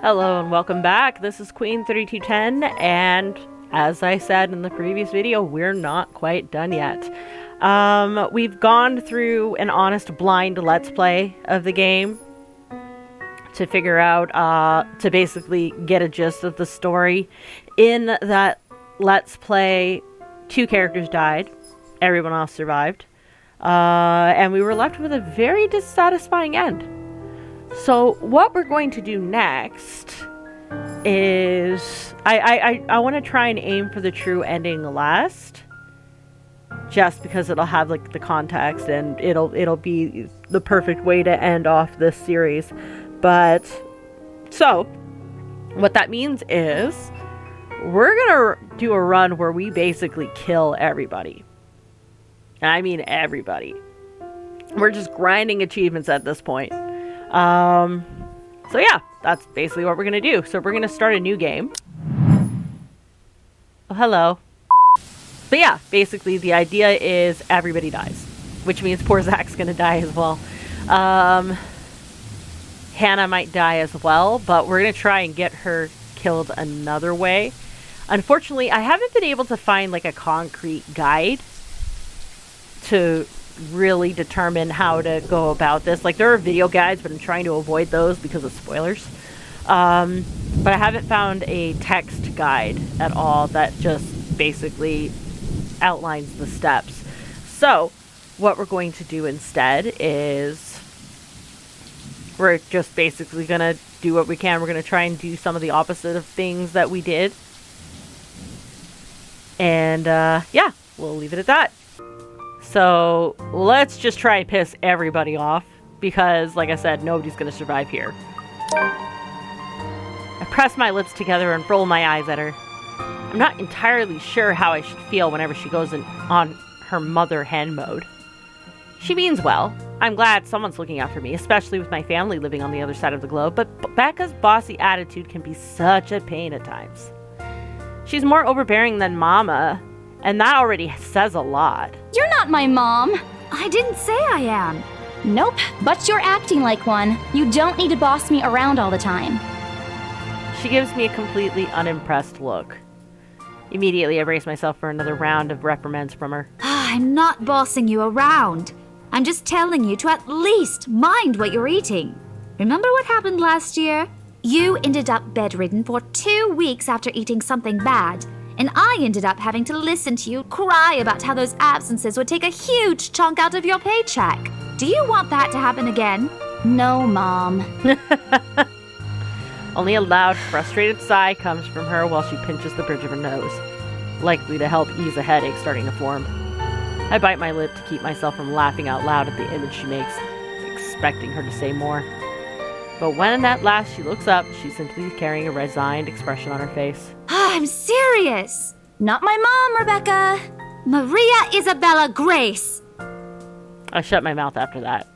Hello and welcome back. This is Queen 3210, and as I said in the previous video, we're not quite done yet. We've gone through an honest blind let's play of the game to figure out, to basically get a gist of the story. In that let's play, 2 characters died, everyone else survived, and we were left with a very dissatisfying end. So what we're going to do next is I want to try and aim for the true ending last, just because it'll have like the context and it'll be the perfect way to end off this series. But so what that means is we're gonna do a run where we basically kill everybody. And I mean everybody. We're just grinding achievements at this point. So yeah, that's basically what we're gonna do. So we're gonna start a new game. Oh, hello. But yeah, basically the idea is everybody dies, which means poor Zach's gonna die as well. Hannah might die as well, but we're gonna try and get her killed another way. Unfortunately, I haven't been able to find like a concrete guide to really determine how to go about this. Like, there are video guides, but I'm trying to avoid those because of spoilers. But I haven't found a text guide at all that just basically outlines the steps. So what we're going to do instead is we're just basically gonna do what we can. We're gonna try and do some of the opposite of things that we did. And yeah, we'll leave it at that. So let's just try and piss everybody off, because like I said, nobody's going to survive here. I press my lips together and roll my eyes at her. I'm not entirely sure how I should feel whenever she goes on her mother hen mode. She means well. I'm glad someone's looking after me, especially with my family living on the other side of the globe, but Becca's bossy attitude can be such a pain at times. She's more overbearing than Mama, and that already says a lot. You're not my mom. I didn't say I am. Nope, but you're acting like one. You don't need to boss me around all the time. She gives me a completely unimpressed look. Immediately, I brace myself for another round of reprimands from her. I'm not bossing you around. I'm just telling you to at least mind what you're eating. Remember what happened last year? You ended up bedridden for 2 weeks after eating something bad. And I ended up having to listen to you cry about how those absences would take a huge chunk out of your paycheck. Do you want that to happen again? No, Mom. Only a loud, frustrated sigh comes from her while she pinches the bridge of her nose, likely to help ease a headache starting to form. I bite my lip to keep myself from laughing out loud at the image she makes, expecting her to say more. But when at last she looks up, she's simply carrying a resigned expression on her face. I'm serious. Not my mom, Rebecca. Maria Isabella Grace. I shut my mouth after that.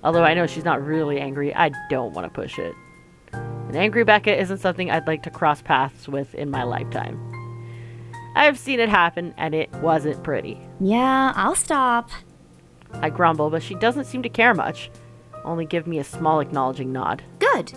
Although I know she's not really angry, I don't want to push it. An angry Becca isn't something I'd like to cross paths with in my lifetime. I've seen it happen, and it wasn't pretty. Yeah, I'll stop. I grumble, but she doesn't seem to care much. Only give me a small acknowledging nod. Good.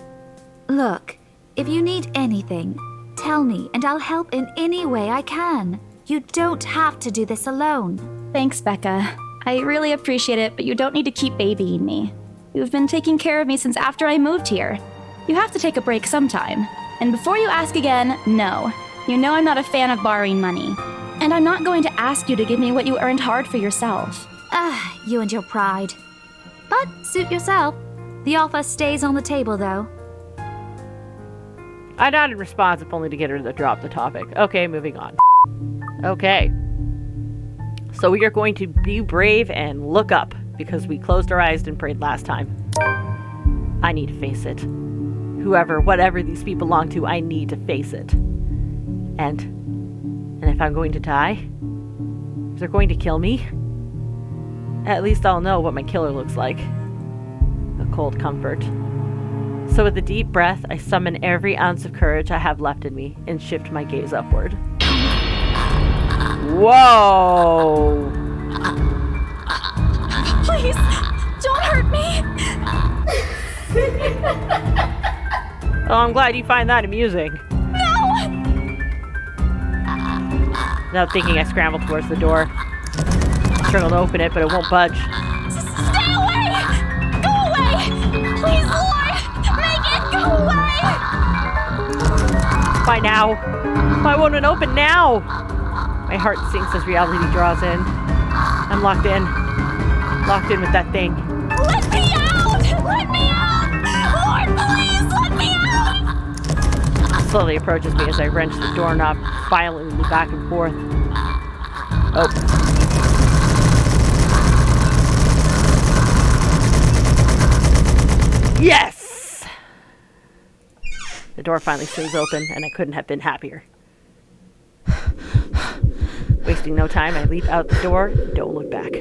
Look, if you need anything, tell me and I'll help in any way I can. You don't have to do this alone. Thanks, Becca. I really appreciate it, but you don't need to keep babying me. You've been taking care of me since after I moved here. You have to take a break sometime. And before you ask again, no. You know I'm not a fan of borrowing money. And I'm not going to ask you to give me what you earned hard for yourself. You and your pride. But suit yourself. The offer stays on the table, though. I nodded in response, if only to get her to drop the topic. Okay, moving on. Okay. So we are going to be brave and look up, because we closed our eyes and prayed last time. I need to face it. Whatever these people belong to, I need to face it. And if I'm going to die, if they're going to kill me, at least I'll know what my killer looks like. A cold comfort. So with a deep breath, I summon every ounce of courage I have left in me and shift my gaze upward. Whoa! Please, don't hurt me! Oh, I'm glad you find that amusing. No! Without thinking, I scrambled towards the door. I struggled to open it, but it won't budge. Stay away! Go away! Please, Lord! Make it go away! Why now? Why won't it open now? My heart sinks as reality draws in. I'm locked in. Locked in with that thing. Let me out! Let me out! Lord, please, let me out! It slowly approaches me as I wrench the doorknob violently back and forth. Oh. Yes! The door finally swings open, and I couldn't have been happier. Wasting no time, I leap out the door and don't look back.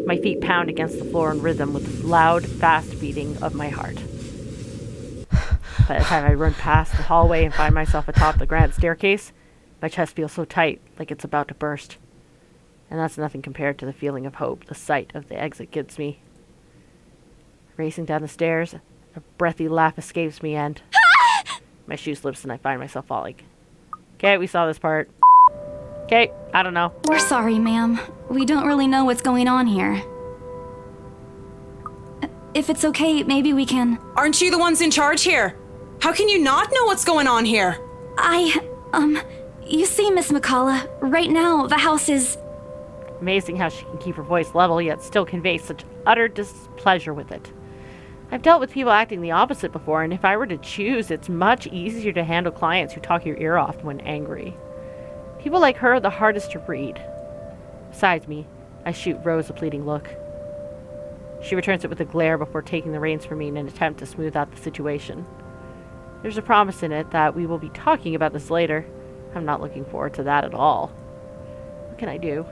My feet pound against the floor in rhythm with the loud, fast beating of my heart. By the time I run past the hallway and find myself atop the grand staircase, my chest feels so tight, like it's about to burst. And that's nothing compared to the feeling of hope the sight of the exit gives me. Racing down the stairs, a breathy laugh escapes me and my shoe slips and I find myself falling. Okay, we saw this part. Okay, I don't know. We're sorry, ma'am. We don't really know what's going on here. If it's okay, maybe we can... Aren't you the ones in charge here? How can you not know what's going on here? You see, Miss McCullough, right now the house is... Amazing how she can keep her voice level yet still convey such utter displeasure with it. I've dealt with people acting the opposite before, and if I were to choose, it's much easier to handle clients who talk your ear off when angry. People like her are the hardest to read. Besides me, I shoot Rose a pleading look. She returns it with a glare before taking the reins from me in an attempt to smooth out the situation. There's a promise in it that we will be talking about this later. I'm not looking forward to that at all. What can I do?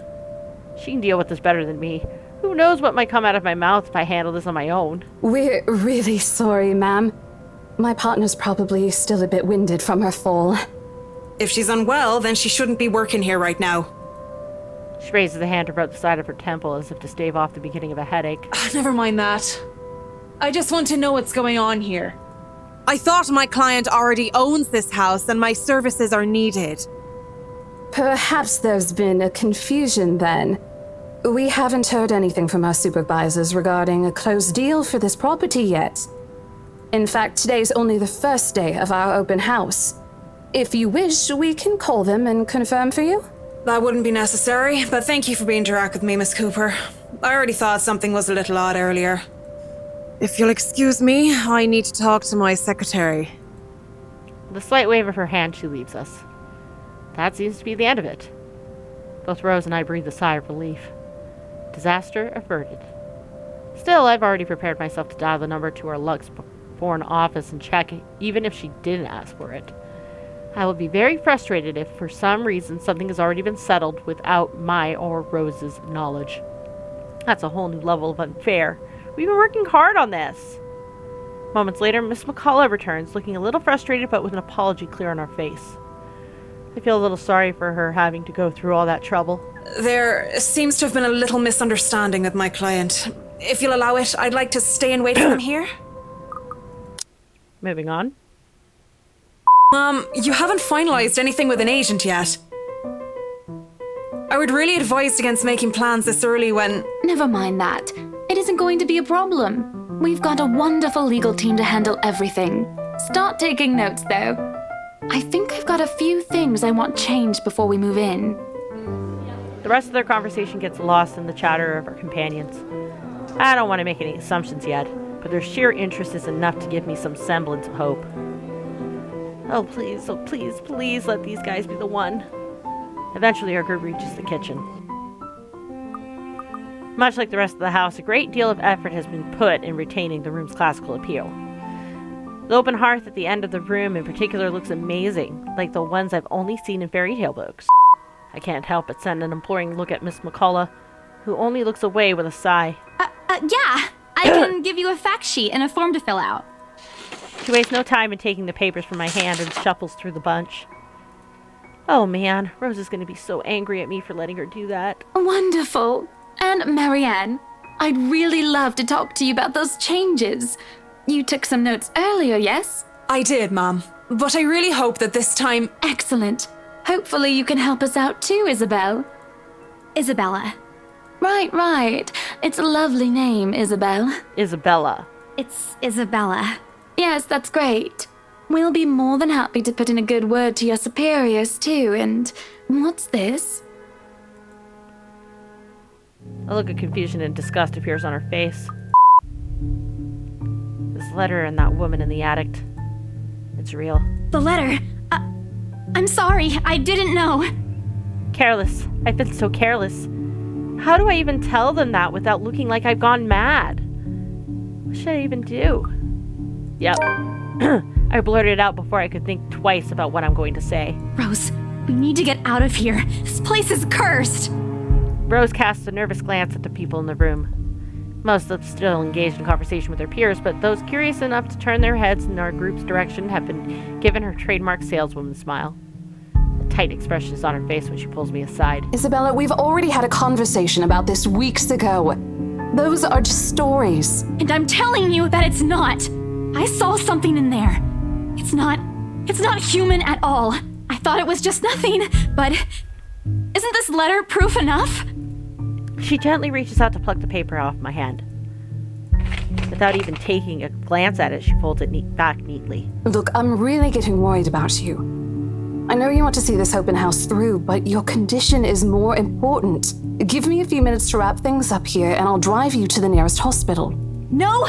She can deal with this better than me. Who knows what might come out of my mouth if I handle this on my own? We're really sorry, ma'am. My partner's probably still a bit winded from her fall. If she's unwell, then she shouldn't be working here right now. She raises a hand to rub the side of her temple as if to stave off the beginning of a headache. Never mind that. I just want to know what's going on here. I thought my client already owns this house and my services are needed. Perhaps there's been a confusion then. We haven't heard anything from our supervisors regarding a closed deal for this property yet. In fact, today's only the first day of our open house. If you wish, we can call them and confirm for you. That wouldn't be necessary, but thank you for being direct with me, Miss Cooper. I already thought something was a little odd earlier. If you'll excuse me, I need to talk to my secretary. With a slight wave of her hand, she leaves us. That seems to be the end of it. Both Rose and I breathe a sigh of relief. Disaster averted. Still, I've already prepared myself to dial the number to our Lux foreign office and check, even if she didn't ask for it. I will be very frustrated if, for some reason, something has already been settled without my or Rose's knowledge. That's a whole new level of unfair. We've been working hard on this. Moments later, Miss McCullough returns, looking a little frustrated but with an apology clear on her face. I feel a little sorry for her having to go through all that trouble. There seems to have been a little misunderstanding with my client. If you'll allow it, I'd like to stay and wait for him here. Moving on. You haven't finalized anything with an agent yet. I would really advise against making plans this early when... Never mind that. It isn't going to be a problem. We've got a wonderful legal team to handle everything. Start taking notes, though. I think I've got a few things I want changed before we move in. The rest of their conversation gets lost in the chatter of our companions. I don't want to make any assumptions yet, but their sheer interest is enough to give me some semblance of hope. Oh please, please let these guys be the one. Eventually our group reaches the kitchen. Much like the rest of the house, a great deal of effort has been put in retaining the room's classical appeal. The open hearth at the end of the room in particular looks amazing, like the ones I've only seen in fairy tale books. I can't help but send an imploring look at Miss McCullough, who only looks away with a sigh. Yeah, I can give you a fact sheet and a form to fill out. She wastes no time in taking the papers from my hand and shuffles through the bunch. Oh man, Rose is going to be so angry at me for letting her do that. Wonderful. And Marianne, I'd really love to talk to you about those changes. You took some notes earlier, yes? I did, Mom. But I really hope that this time... Excellent. Hopefully you can help us out too, Isabel. Isabella. Right. It's a lovely name, Isabel. Isabella. It's Isabella. Yes, that's great. We'll be more than happy to put in a good word to your superiors too, and... What's this? A look of confusion and disgust appears on her face. This letter and that woman in the attic. It's real. The letter. I'm sorry, I didn't know. Careless. I've been so careless. How do I even tell them that without looking like I've gone mad? What should I even do? Yep. I blurted it out before I could think twice about what I'm going to say. Rose, we need to get out of here. This place is cursed. Rose casts a nervous glance at the people in the room. Most of them still engaged in conversation with their peers, but those curious enough to turn their heads in our group's direction have been given her trademark saleswoman smile. A tight expression is on her face when she pulls me aside. Isabella, we've already had a conversation about this weeks ago. Those are just stories. And I'm telling you that it's not. I saw something in there. It's not human at all. I thought it was just nothing, but isn't this letter proof enough? She gently reaches out to pluck the paper off my hand. Without even taking a glance at it, she folds it back neatly. Look, I'm really getting worried about you. I know you want to see this open house through, but your condition is more important. Give me a few minutes to wrap things up here, and I'll drive you to the nearest hospital. No!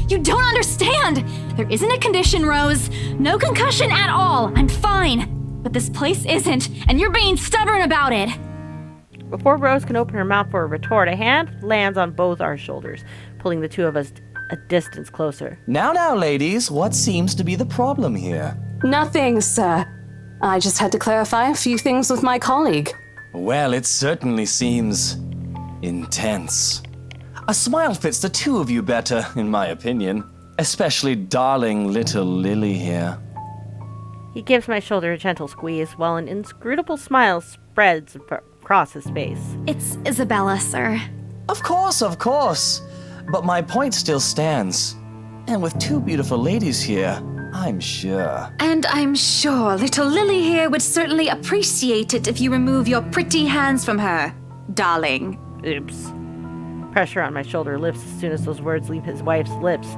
You don't understand! There isn't a condition, Rose. No concussion at all. I'm fine. But this place isn't, and you're being stubborn about it. Before Rose can open her mouth for a retort, a hand lands on both our shoulders, pulling the two of us a distance closer. Now, ladies, what seems to be the problem here? Nothing, sir. I just had to clarify a few things with my colleague. Well, it certainly seems intense. A smile fits the two of you better, in my opinion. Especially darling little Lily here. He gives my shoulder a gentle squeeze while an inscrutable smile spreads across his face. It's Isabella, sir. Of course. But my point still stands. And with two beautiful ladies here, I'm sure. And I'm sure little Lily here would certainly appreciate it if you remove your pretty hands from her, darling. Oops. Pressure on my shoulder lifts as soon as those words leave his wife's lips,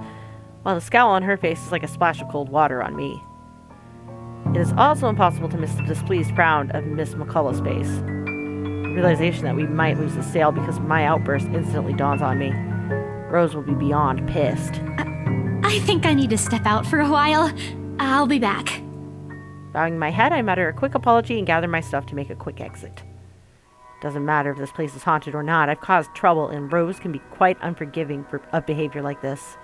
while the scowl on her face is like a splash of cold water on me. It is also impossible to miss the displeased frown of Miss McCullough's face. The realization that we might lose the sale because of my outburst instantly dawns on me. Rose will be beyond pissed. I think I need to step out for a while. I'll be back. Bowing my head, I mutter a quick apology and gather my stuff to make a quick exit. Doesn't matter if this place is haunted or not. I've caused trouble, and Rose can be quite unforgiving of behavior like this.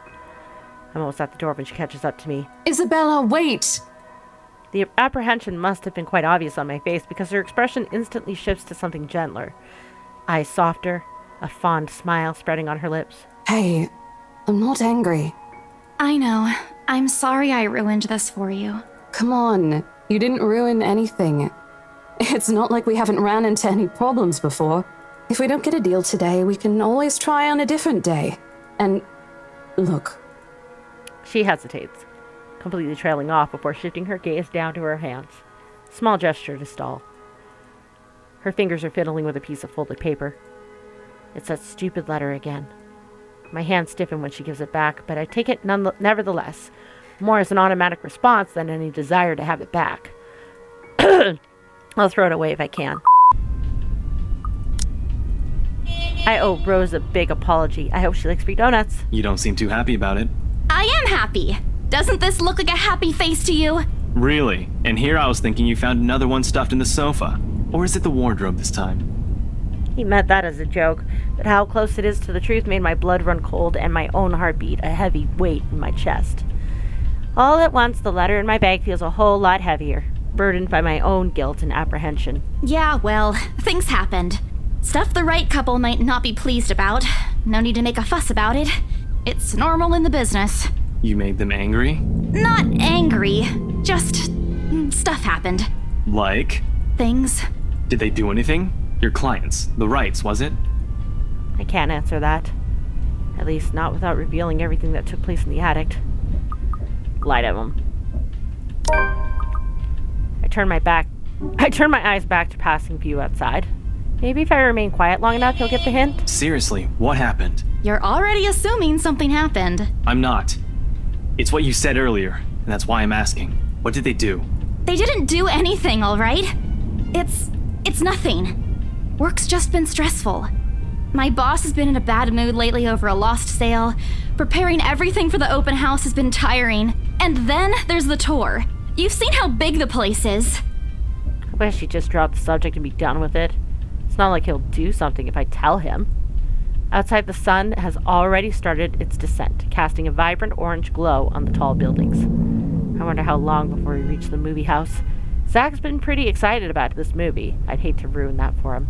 I'm almost at the door when she catches up to me. Isabella, wait! The apprehension must have been quite obvious on my face because her expression instantly shifts to something gentler. Eyes softer, a fond smile spreading on her lips. Hey, I'm not angry. I know. I'm sorry I ruined this for you. Come on, you didn't ruin anything. It's not like we haven't ran into any problems before. If we don't get a deal today, we can always try on a different day. And look. She hesitates, completely trailing off before shifting her gaze down to her hands. Small gesture to stall. Her fingers are fiddling with a piece of folded paper. It's that stupid letter again. My hands stiffen when she gives it back, but I take it nevertheless, more as an automatic response than any desire to have it back. I'll throw it away if I can. I owe Rose a big apology. I hope she likes free donuts. You don't seem too happy about it. I am happy. Doesn't this look like a happy face to you? Really? And here I was thinking you found another one stuffed in the sofa. Or is it the wardrobe this time? He meant that as a joke, but how close it is to the truth made my blood run cold and my own heartbeat a heavy weight in my chest. All at once, the letter in my bag feels a whole lot heavier, burdened by my own guilt and apprehension. Yeah, well, things happened. Stuff the right couple might not be pleased about. No need to make a fuss about it. It's normal in the business. You made them angry? Not angry, just stuff happened. Like? Things. Did they do anything? Your clients, the Wrights, was it? I can't answer that. At least not without revealing everything that took place in the attic. lied at him. I turn my eyes back to passing view outside. Maybe if I remain quiet long enough, he'll get the hint. Seriously, what happened? You're already assuming something happened. I'm not. It's what you said earlier, and that's why I'm asking. What did they do? They didn't do anything, all right? It's nothing. Work's just been stressful. My boss has been in a bad mood lately over a lost sale. Preparing everything for the open house has been tiring. And then there's the tour. You've seen how big the place is. I wish he'd just drop the subject and be done with it. It's not like he'll do something if I tell him. Outside, the sun has already started its descent, casting a vibrant orange glow on the tall buildings. I wonder how long before we reach the movie house. Zach's been pretty excited about this movie. I'd hate to ruin that for him.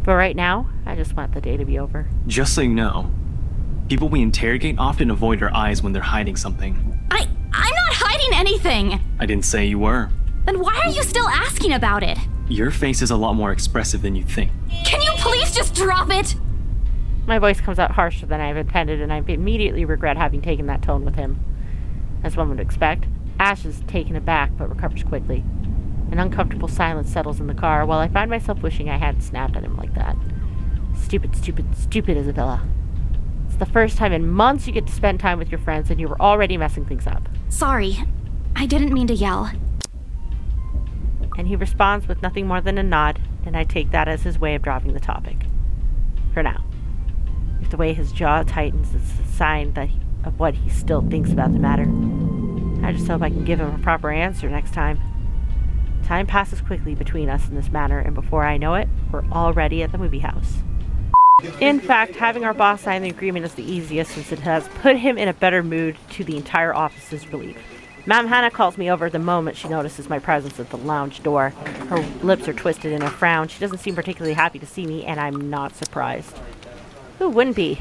But right now, I just want the day to be over. Just so you know, people we interrogate often avoid our eyes when they're hiding something. I'm not hiding anything! I didn't say you were. Then why are you still asking about it? Your face is a lot more expressive than you think. Can you please just drop it? My voice comes out harsher than I've intended, and I immediately regret having taken that tone with him. As one would expect, Ash is taken aback but recovers quickly. An uncomfortable silence settles in the car while I find myself wishing I hadn't snapped at him like that. Stupid, stupid, stupid Isabella. It's the first time in months you get to spend time with your friends and you were already messing things up. Sorry, I didn't mean to yell. And he responds with nothing more than a nod, and I take that as his way of dropping the topic. For now. If the way his jaw tightens is a sign of what he still thinks about the matter. I just hope I can give him a proper answer next time. Time passes quickly between us in this manner, and before I know it, we're already at the movie house. In fact, having our boss sign the agreement is the easiest since it has put him in a better mood to the entire office's relief. Ma'am Hannah calls me over the moment she notices my presence at the lounge door. Her lips are twisted in a frown. She doesn't seem particularly happy to see me, and I'm not surprised. Who wouldn't be?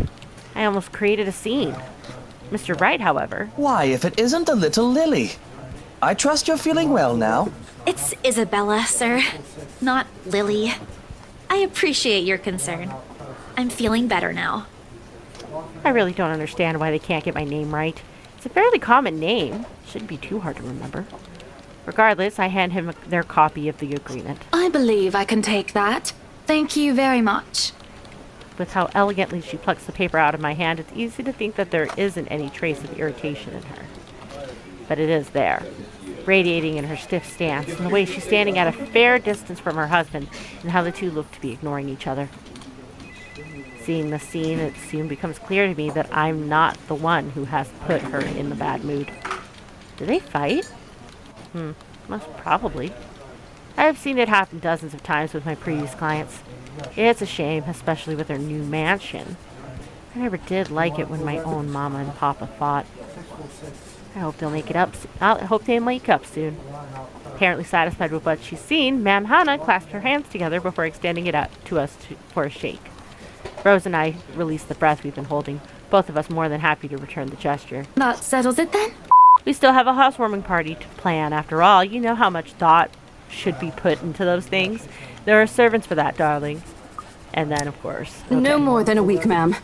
I almost created a scene. Mr. Wright, however... Why, if it isn't the little Lily? I trust you're feeling well now. It's Isabella, sir, not Lily. I appreciate your concern. I'm feeling better now. I really don't understand why they can't get my name right. It's a fairly common name. Shouldn't be too hard to remember. Regardless, I hand him their copy of the agreement. I believe I can take that. Thank you very much. With how elegantly she plucks the paper out of my hand, it's easy to think that there isn't any trace of irritation in her. But it is there, radiating in her stiff stance, and the way she's standing at a fair distance from her husband, and how the two look to be ignoring each other. Seeing the scene, it soon becomes clear to me that I'm not the one who has put her in the bad mood. Do they fight? Most probably. I have seen it happen dozens of times with my previous clients. It's a shame, especially with their new mansion. I never did like it when my own mama and papa fought. I hope they'll make it up. I hope they make up soon. Apparently satisfied with what she's seen, Ma'am Hannah clasped her hands together before extending it out to us for a shake. Rose and I released the breath we've been holding, both of us more than happy to return the gesture. That settles it then? We still have a housewarming party to plan. After all, you know how much thought should be put into those things. There are servants for that, darling. And then, of course... Okay. No more than a week, ma'am.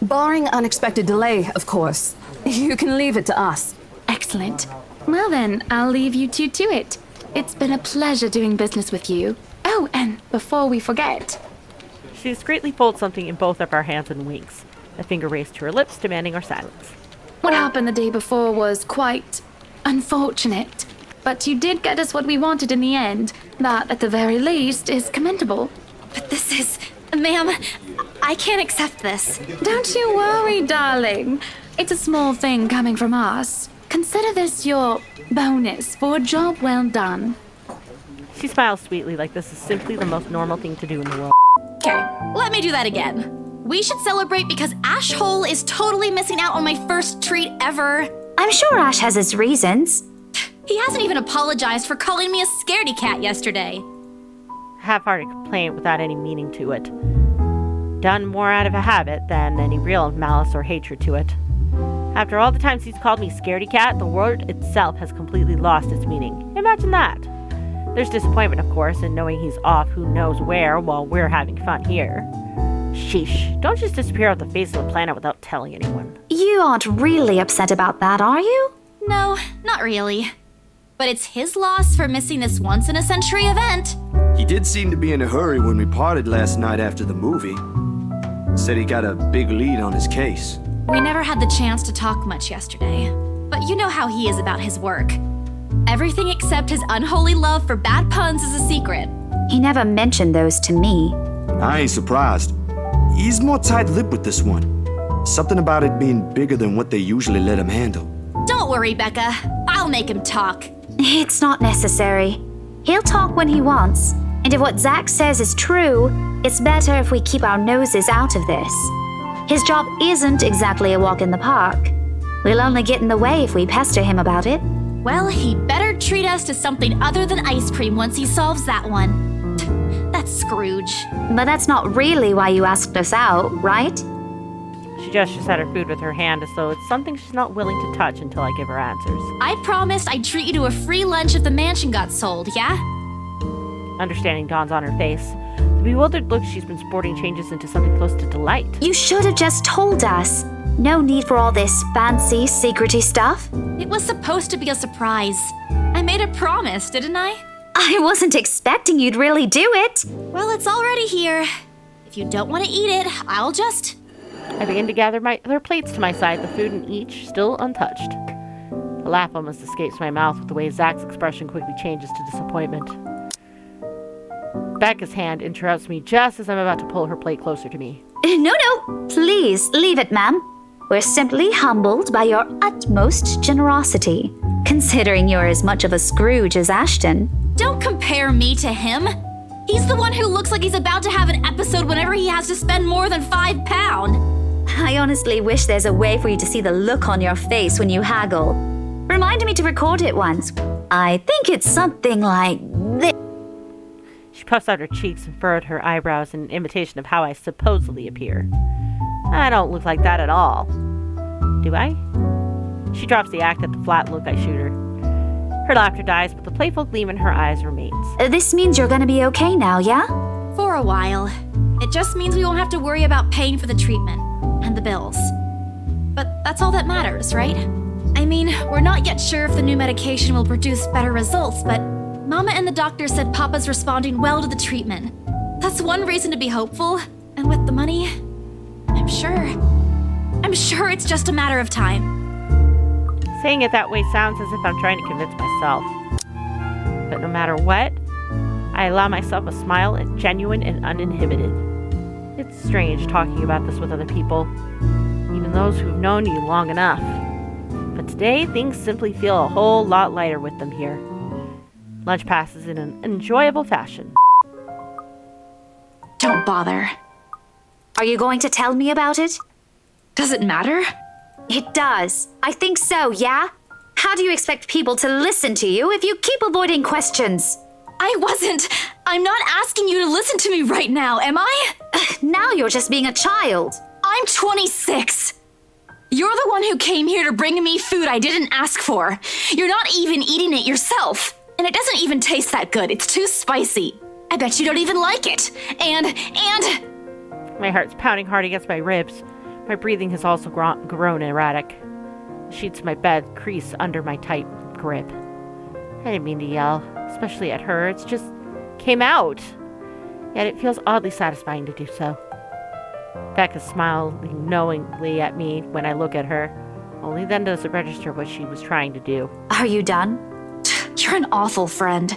Barring unexpected delay, of course. You can leave it to us. Excellent. Well then, I'll leave you two to it. It's been a pleasure doing business with you. Oh, and before we forget... She discreetly folds something in both of our hands and winks. A finger raised to her lips, demanding our silence. What happened the day before was quite unfortunate. But you did get us what we wanted in the end. That, at the very least, is commendable. But this is... Ma'am, I can't accept this. Don't you worry, darling. It's a small thing coming from us. Consider this your bonus for a job well done. She smiles sweetly like this is simply the most normal thing to do in the world. Okay, let me do that again. We should celebrate because Ash Hole is totally missing out on my first treat ever. I'm sure Ash has his reasons. He hasn't even apologized for calling me a scaredy cat yesterday. Half-hearted complaint without any meaning to it. Done more out of a habit than any real malice or hatred to it. After all the times he's called me scaredy cat, the word itself has completely lost its meaning. Imagine that. There's disappointment, of course, in knowing he's off who knows where while we're having fun here. Sheesh, don't just disappear off the face of the planet without telling anyone. You aren't really upset about that, are you? No, not really. But it's his loss for missing this once-in-a-century event. He did seem to be in a hurry when we parted last night after the movie. Said he got a big lead on his case. We never had the chance to talk much yesterday. But you know how he is about his work. Everything except his unholy love for bad puns is a secret. He never mentioned those to me. I ain't surprised. He's more tight-lipped with this one. Something about it being bigger than what they usually let him handle. Don't worry, Becca. I'll make him talk. It's not necessary. He'll talk when he wants. And if what Zach says is true, it's better if we keep our noses out of this. His job isn't exactly a walk in the park. We'll only get in the way if we pester him about it. Well, he better treat us to something other than ice cream once he solves that one. That's Scrooge. But that's not really why you asked us out, right? She gestures at her food with her hand as though it's something she's not willing to touch until I give her answers. I promised I'd treat you to a free lunch if the mansion got sold, yeah? Understanding dawns on her face. The bewildered look she's been sporting changes into something close to delight. You should have just told us. No need for all this fancy, secrety stuff. It was supposed to be a surprise. I made a promise, didn't I? I wasn't expecting you'd really do it. Well, it's already here. If you don't want to eat it, I'll just... I begin to gather their plates to my side, the food in each still untouched. A laugh almost escapes my mouth with the way Zach's expression quickly changes to disappointment. Becca's hand interrupts me just as I'm about to pull her plate closer to me. No, please leave it, ma'am. We're simply humbled by your utmost generosity, considering you're as much of a Scrooge as Ashton. Don't compare me to him. He's the one who looks like he's about to have an episode whenever he has to spend more than £5. I honestly wish there's a way for you to see the look on your face when you haggle. Remind me to record it once. I think it's something like this. She puffs out her cheeks and furrowed her eyebrows in an imitation of how I supposedly appear. I don't look like that at all. Do I? She drops the act at the flat look I shoot her. Her laughter dies, but the playful gleam in her eyes remains. This means you're gonna be okay now, yeah? For a while. It just means we won't have to worry about paying for the treatment and the bills. But that's all that matters, right? I mean, we're not yet sure if the new medication will produce better results, but Mama and the doctor said Papa's responding well to the treatment. That's one reason to be hopeful. And with the money, I'm sure it's just a matter of time. Saying it that way sounds as if I'm trying to convince myself. But no matter what, I allow myself a smile, and genuine and uninhibited. It's strange talking about this with other people, even those who've known you long enough. But today, things simply feel a whole lot lighter with them here. Lunch passes in an enjoyable fashion. Don't bother. Are you going to tell me about it? Does it matter? It does. I think so, yeah? How do you expect people to listen to you if you keep avoiding questions? I'm not asking you to listen to me right now, am I? Now you're just being a child. I'm 26. You're the one who came here to bring me food I didn't ask for. You're not even eating it yourself. And it doesn't even taste that good. It's too spicy. I bet you don't even like it. And... My heart's pounding hard against my ribs. My breathing has also grown erratic. The sheets of my bed crease under my tight grip. I didn't mean to yell, especially at her. It just came out. Yet it feels oddly satisfying to do so. Becca's smiling knowingly at me when I look at her. Only then does it register what she was trying to do. Are you done? You're an awful friend.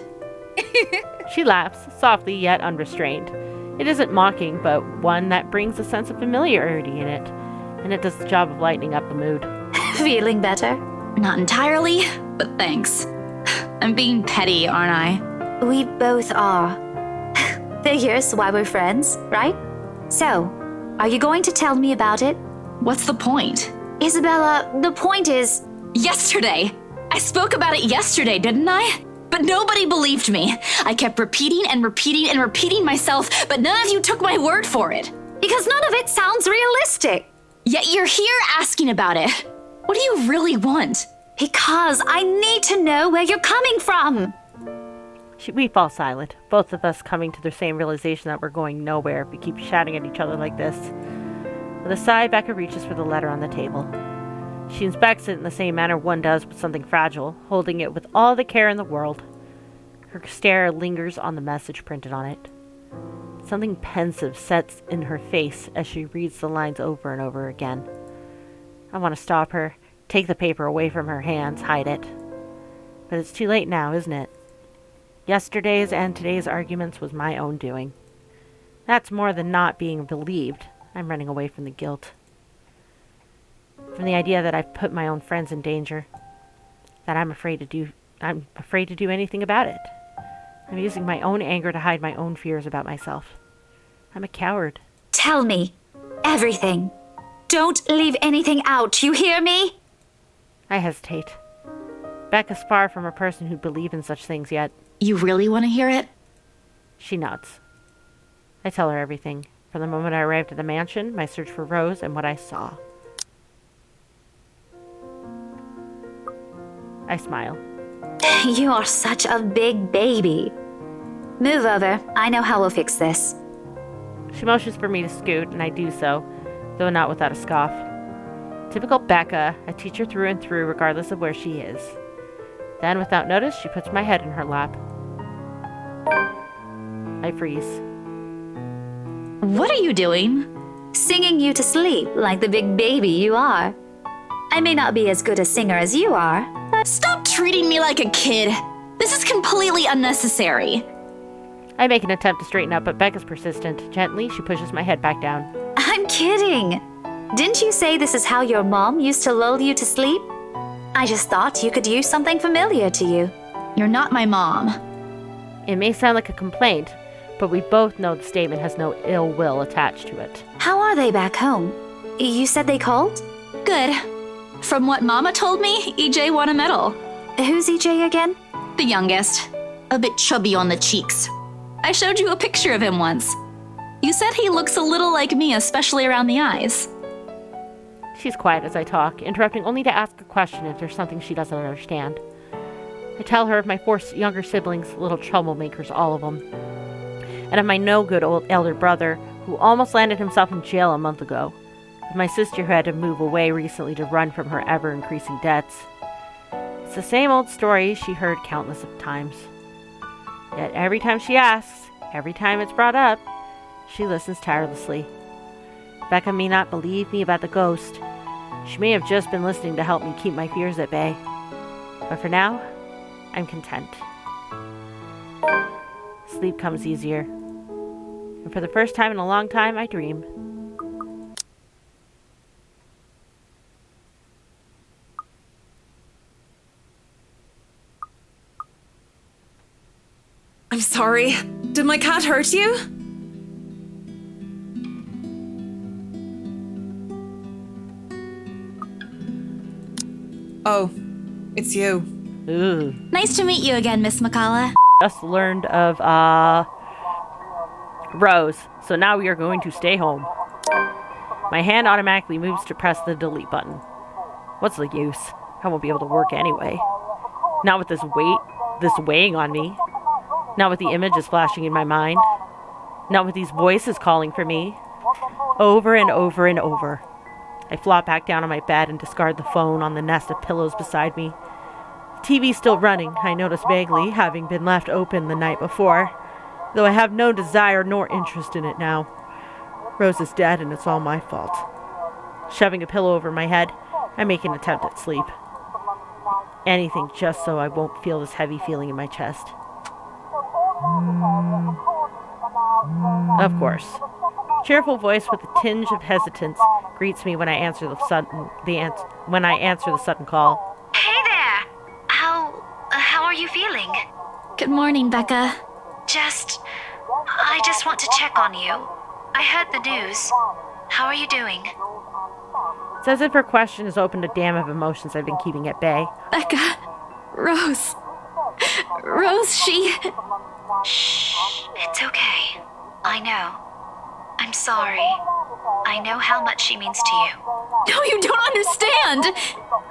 She laughs, softly yet unrestrained. It isn't mocking, but one that brings a sense of familiarity in it. And it does the job of lightening up the mood. Feeling better? Not entirely, but thanks. I'm being petty, aren't I? We both are. Figures why we're friends, right? So, are you going to tell me about it? What's the point? Isabella, the point is... Yesterday! I spoke about it yesterday, didn't I? But nobody believed me. I kept repeating and repeating and repeating myself, but none of you took my word for it. Because none of it sounds realistic. Yet you're here asking about it. What do you really want? Because I need to know where you're coming from. We fall silent, both of us coming to the same realization that we're going nowhere if we keep shouting at each other like this. With a sigh, Becca reaches for the letter on the table. She inspects it in the same manner one does with something fragile, holding it with all the care in the world. Her stare lingers on the message printed on it. Something pensive sets in her face as she reads the lines over and over again. I want to stop her, take the paper away from her hands, hide it. But it's too late now, isn't it? Yesterday's and today's arguments was my own doing. That's more than not being believed. I'm running away from the guilt. From the idea that I've put my own friends in danger. That I'm afraid to do anything about it. I'm using my own anger to hide my own fears about myself. I'm a coward. Tell me. Everything. Don't leave anything out, you hear me? I hesitate. Becca's far from a person who'd believe in such things yet. You really want to hear it? She nods. I tell her everything, from the moment I arrived at the mansion, my search for Rose, and what I saw. I smile. You are such a big baby. Move over. I know how we'll fix this. She motions for me to scoot, and I do so, though not without a scoff. Typical Becca, a teacher through and through, regardless of where she is. Then, without notice, she puts my head in her lap. I freeze. What are you doing? Singing you to sleep like the big baby you are. I may not be as good a singer as you are. Stop treating me like a kid. This is completely unnecessary. I make an attempt to straighten up, but Becca's persistent. Gently, she pushes my head back down. I'm kidding. Didn't you say this is how your mom used to lull you to sleep? I just thought you could use something familiar to you. You're not my mom. It may sound like a complaint, but we both know the statement has no ill will attached to it. How are they back home? You said they called? Good. From what Mama told me, EJ won a medal. Who's EJ again? The youngest. A bit chubby on the cheeks. I showed you a picture of him once. You said he looks a little like me, especially around the eyes. She's quiet as I talk, interrupting only to ask a question if there's something she doesn't understand. I tell her of my 4 younger siblings, little troublemakers, all of them. And of my no-good old elder brother, who almost landed himself in jail a month ago. Of my sister who had to move away recently to run from her ever-increasing debts. It's the same old story she heard countless of times. Yet every time she asks, every time it's brought up, she listens tirelessly. Becca may not believe me about the ghost. She may have just been listening to help me keep my fears at bay. But for now, I'm content. Sleep comes easier. And for the first time in a long time, I dream. I'm sorry. Did my cat hurt you? Oh, it's you. Ooh. Nice to meet you again, Miss McCullough. Just learned of, Rose. So now we are going to stay home. My hand automatically moves to press the delete button. What's the use? I won't be able to work anyway. Not with this weighing on me. Not with the images flashing in my mind. Not with these voices calling for me. Over and over and over. I flop back down on my bed and discard the phone on the nest of pillows beside me. The TV's still running, I notice vaguely, having been left open the night before, though I have no desire nor interest in it now. Rose is dead and it's all my fault. Shoving a pillow over my head, I make an attempt at sleep. Anything just so I won't feel this heavy feeling in my chest. Of course. Cheerful voice with a tinge of hesitance greets me when I answer the sudden call. Hey there! How are you feeling? Good morning, Becca. I just want to check on you. I heard the news. How are you doing? It's as if her question has opened a dam of emotions I've been keeping at bay. Becca. Rose, she... Shh. It's okay. I know. I'm sorry. I know how much she means to you. No, you don't understand!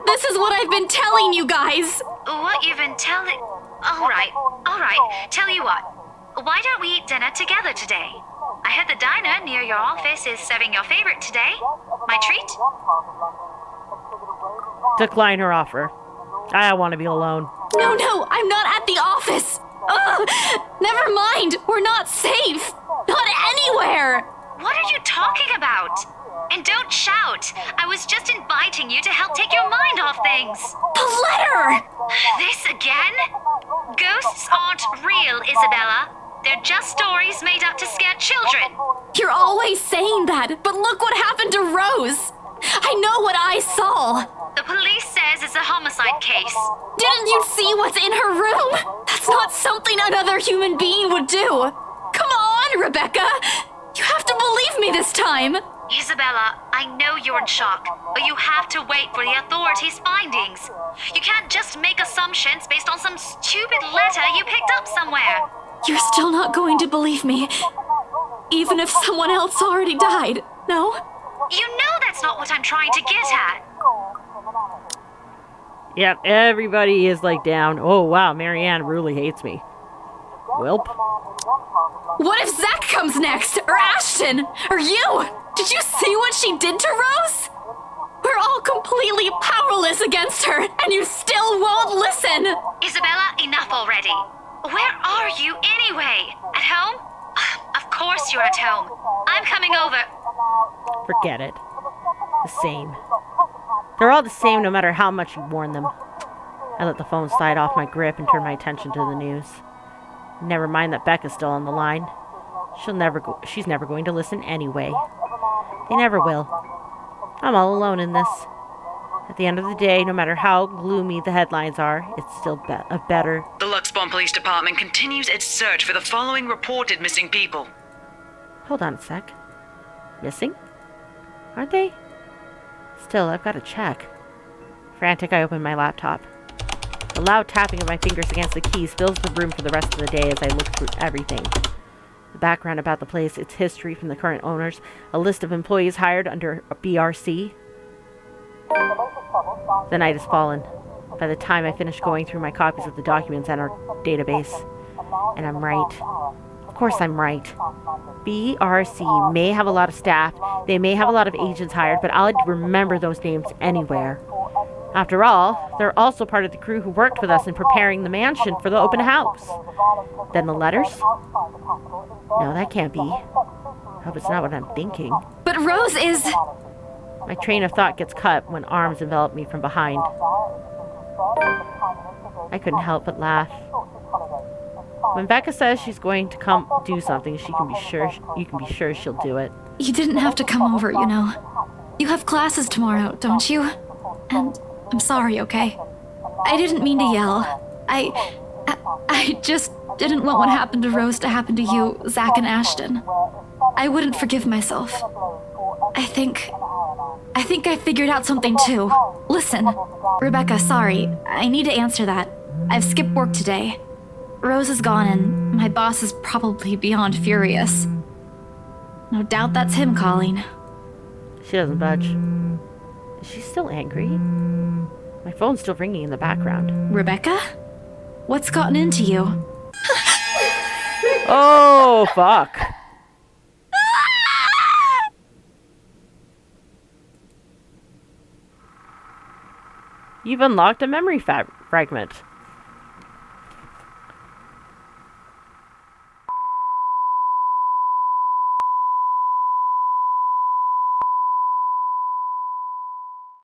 This is what I've been telling you guys! What you've been telling... All right. Tell you what. Why don't we eat dinner together today? I heard the diner near your office is serving your favorite today. My treat? Decline her offer. I want to be alone. No, I'm not at the office. Ugh, never mind. We're not safe. Not anywhere. What are you talking about? And don't shout. I was just inviting you to help take your mind off things. The letter. This again? Ghosts aren't real, Isabella. They're just stories made up to scare children. You're always saying that, but look what happened to Rose. I know what I saw. The police says it's a homicide case. Didn't you see what's in her room? That's not something another human being would do. Come on, Rebecca. You have to believe me this time. Isabella, I know you're in shock, but you have to wait for the authorities' findings. You can't just make assumptions based on some stupid letter you picked up somewhere. You're still not going to believe me, even if someone else already died, no? You know that's not what I'm trying to get at. Yep, everybody is like down. Oh wow, Marianne really hates me. Welp. What if Zach comes next? Or Ashton? Or you? Did you see what she did to Rose? We're all completely powerless against her, and you still won't listen! Isabella, enough already. Where are you anyway? At home? Of course you're at home. I'm coming over. Forget it. The same. They're all the same no matter how much you warn them. I let the phone slide off my grip and turn my attention to the news. Never mind that Becca's still on the line. She's never going to listen anyway. They never will. I'm all alone in this. At the end of the day, no matter how gloomy the headlines are, it's still a better... The Luxbon Police Department continues its search for the following reported missing people. Hold on a sec. Missing? Aren't they? Still, I've got to check. Frantic, I open my laptop. The loud tapping of my fingers against the keys fills the room for the rest of the day as I look through everything. The background about the place, its history from the current owners, a list of employees hired under BRC. The night has fallen. By the time I finish going through my copies of the documents and our database. And I'm right. Of course I'm right. BRC may have a lot of staff, they may have a lot of agents hired, but I'll remember those names anywhere. After all, they're also part of the crew who worked with us in preparing the mansion for the open house. Then the letters? No, that can't be. Hope it's not what I'm thinking. But Rose is... My train of thought gets cut when arms envelop me from behind. I couldn't help but laugh. When Becca says she's going to come do something, you can be sure she'll do it. You didn't have to come over, you know. You have classes tomorrow, don't you? And I'm sorry, okay? I didn't mean to yell. I just didn't want what happened to Rose to happen to you, Zach and Ashton. I wouldn't forgive myself. I think I figured out something too. Listen, Rebecca, sorry. I need to answer that. I've skipped work today. Rose is gone and my boss is probably beyond furious. No doubt that's him calling. She doesn't budge. Is she still angry? My phone's still ringing in the background. Rebecca? What's gotten into you? Oh, fuck. You've unlocked a memory fragment.